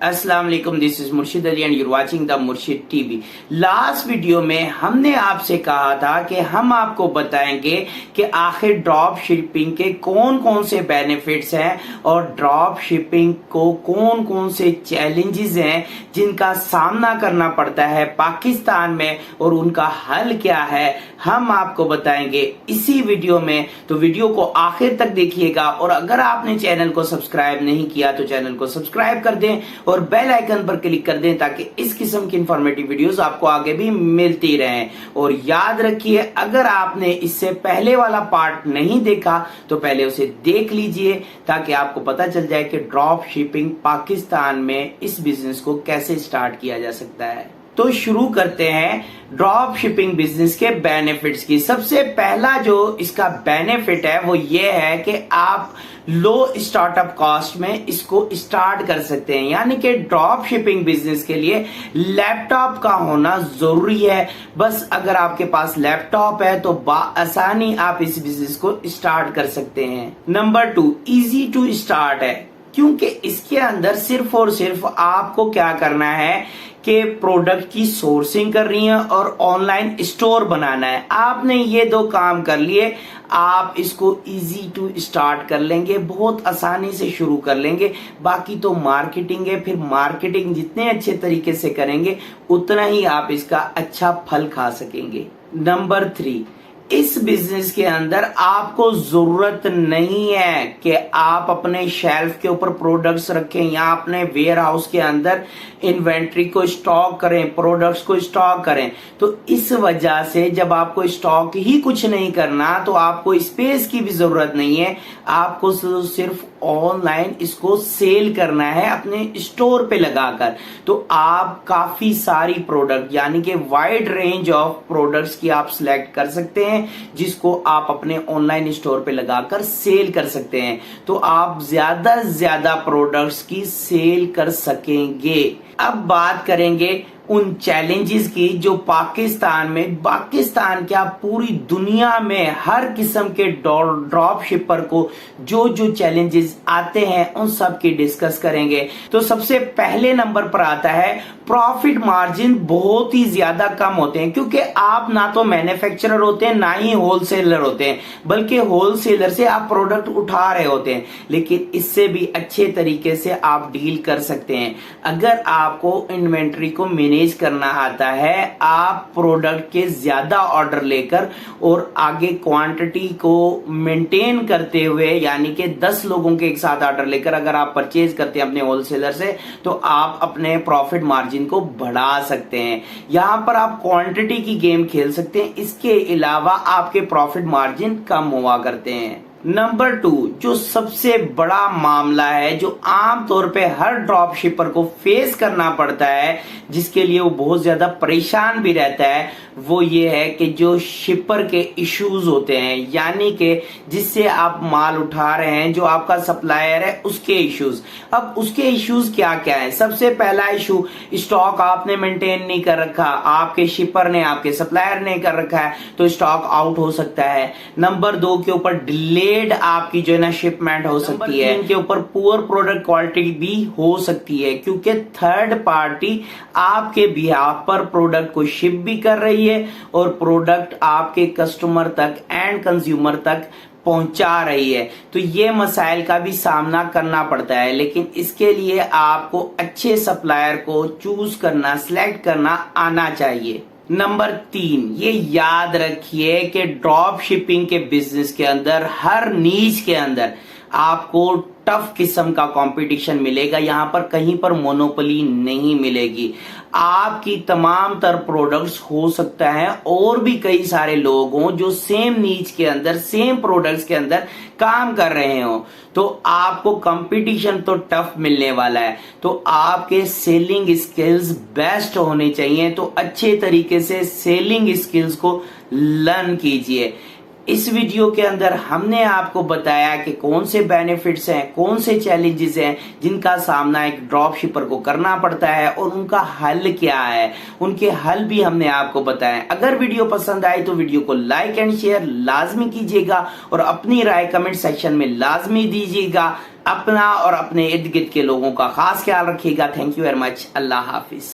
अस्सलाम वालेकुम, this is मुर्शिद Ali and your watching the मुर्शिद टीवी। लास्ट वीडियो में हमने आपसे कहा था कि हम आपको बताएंगे कि आखिर ड्रॉप शिपिंग के कौन कौन से बेनिफिट्स हैं और ड्रॉप शिपिंग को कौन कौन से चैलेंजेस हैं जिनका सामना करना पड़ता है पाकिस्तान में और उनका हल क्या है, हम आपको बताएंगे इसी वीडियो में। तो वीडियो को आखिर तक देखिएगा और अगर आपने चैनल को सब्सक्राइब नहीं किया तो चैनल को सब्सक्राइब कर दें और बेल आइकन पर क्लिक कर दें ताकि इस किस्म की इंफॉर्मेटिव वीडियोस आपको आगे भी मिलती रहें। और याद रखिए, अगर आपने इससे पहले वाला पार्ट नहीं देखा तो पहले उसे देख लीजिए ताकि आपको पता चल जाए कि ड्रॉप शिपिंग पाकिस्तान में इस बिजनेस को कैसे स्टार्ट किया जा सकता है। तो शुरू करते हैं ड्रॉप शिपिंग बिजनेस के बेनिफिट्स की। सबसे पहला जो इसका बेनिफिट है वो ये है कि आप लो स्टार्टअप कॉस्ट में इसको स्टार्ट कर सकते हैं, यानी कि ड्रॉप शिपिंग बिजनेस के लिए लैपटॉप का होना जरूरी है। बस अगर आपके पास लैपटॉप है तो आसानी आप इस बिजनेस को स्टार्ट कर सकते हैं। नंबर 2, इजी टू स्टार्ट है, क्योंकि इसके अंदर सिर्फ और सिर्फ आपको क्या करना है कि प्रोडक्ट की सोर्सिंग कर रही है और ऑनलाइन स्टोर बनाना है। आपने ये दो काम कर लिए, आप इसको इजी टू स्टार्ट कर लेंगे, बहुत आसानी से शुरू कर लेंगे। बाकी तो मार्केटिंग है, फिर मार्केटिंग जितने अच्छे तरीके से करेंगे उतना ही आप इसका अच्छा फल खा सकेंगे। नंबर 3, इस बिजनेस के अंदर आपको जरूरत नहीं है कि आप अपने शेल्फ के ऊपर प्रोडक्ट्स रखें या अपने वेयर हाउस के अंदर इन्वेंट्री को स्टॉक करें, प्रोडक्ट्स को स्टॉक करें। तो इस वजह से जब आपको स्टॉक ही कुछ नहीं करना तो आपको स्पेस की भी जरूरत नहीं है, आपको सिर्फ ऑनलाइन इसको सेल करना है अपने स्टोर पे लगाकर। तो आप काफी सारी प्रोडक्ट यानी कि वाइड रेंज ऑफ प्रोडक्ट्स की आप सिलेक्ट कर सकते हैं जिसको आप अपने ऑनलाइन स्टोर पे लगाकर सेल कर सकते हैं। तो आप ज्यादा से ज्यादा प्रोडक्ट्स की सेल कर सकेंगे। अब बात करेंगे उन चैलेंजेस की जो पाकिस्तान क्या पूरी दुनिया में हर किस्म के ड्रॉप शिपर को जो चैलेंजेस आते हैं उन सब की डिस्कस करेंगे। तो सबसे पहले नंबर पर आता है प्रॉफिट मार्जिन बहुत ही ज्यादा कम होते हैं, क्योंकि आप ना तो मैन्युफैक्चरर होते हैं ना ही होलसेलर होते हैं, बल्कि होलसेलर से आप प्रोडक्ट उठा रहे होते हैं। लेकिन इससे भी अच्छे तरीके से आप डील कर सकते हैं अगर आपको इन्वेंट्री को मैनेज करना आता है। आप प्रोडक्ट के ज्यादा ऑर्डर लेकर और आगे क्वांटिटी को मेंटेन करते हुए, यानी कि 10 लोगों के एक साथ ऑर्डर लेकर अगर आप परचेज करते हैं अपने होलसेलर से तो आप अपने प्रॉफिट मार्जिन को बढ़ा सकते हैं। यहां पर आप क्वांटिटी की गेम खेल सकते हैं, इसके अलावा आपके प्रॉफिट मार्जिन कम हुआ करते हैं। नंबर 2, जो सबसे बड़ा मामला है जो आमतौर पे हर ड्रॉप शिपर को फेस करना पड़ता है, जिसके लिए वो बहुत ज्यादा परेशान भी रहता है, वो ये है कि जो शिपर के इश्यूज होते हैं, यानी कि जिससे आप माल उठा रहे हैं, जो आपका सप्लायर है उसके इश्यूज। अब उसके इश्यूज क्या क्या है? सबसे पहला इशू, स्टॉक आपने मेंटेन नहीं कर रखा, आपके शिपर ने, आपके सप्लायर ने कर रखा है तो स्टॉक आउट हो सकता है। नंबर 2 के ऊपर डिलेड आपकी जो है ना शिपमेंट हो सकती है। इनके ऊपर पुअर प्रोडक्ट क्वालिटी भी हो सकती है, क्योंकि थर्ड पार्टी आपके बिहाफ पर प्रोडक्ट को शिप भी कर रही है और प्रोडक्ट आपके कस्टमर तक, एंड कंज्यूमर तक पहुंचा रही है। तो ये मसाइल का भी सामना करना पड़ता है, लेकिन इसके लिए आपको अच्छे सप्लायर को चूज करना, सिलेक्ट करना आना चाहिए। नंबर 3, ये याद रखिए कि ड्रॉप शिपिंग के बिजनेस के अंदर हर नीच के अंदर आपको टफ किस्म का कंपटीशन मिलेगा। यहां पर कहीं पर मोनोपोली नहीं मिलेगी। आपकी तमाम तर प्रोडक्ट्स हो सकता है और भी कई सारे लोग हों जो सेम नीच के अंदर, सेम प्रोडक्ट्स के अंदर काम कर रहे हो, तो आपको कंपटीशन तो टफ मिलने वाला है। तो आपके सेलिंग स्किल्स बेस्ट होने चाहिए, तो अच्छे तरीके से सेलिंग स्किल्स को लर्न कीजिए। इस वीडियो के अंदर हमने आपको बताया कि कौन से बेनिफिट्स हैं, कौन से चैलेंजेस हैं जिनका सामना एक ड्रॉप शिपर को करना पड़ता है और उनका हल क्या है, उनके हल भी हमने आपको बताया। अगर वीडियो पसंद आए तो वीडियो को लाइक एंड शेयर लाजमी कीजिएगा और अपनी राय कमेंट सेक्शन में लाजमी दीजिएगा। अपना और अपने इर्द गिर्द के लोगों का खास ख्याल रखिएगा। Thank you very much. Allah Hafiz.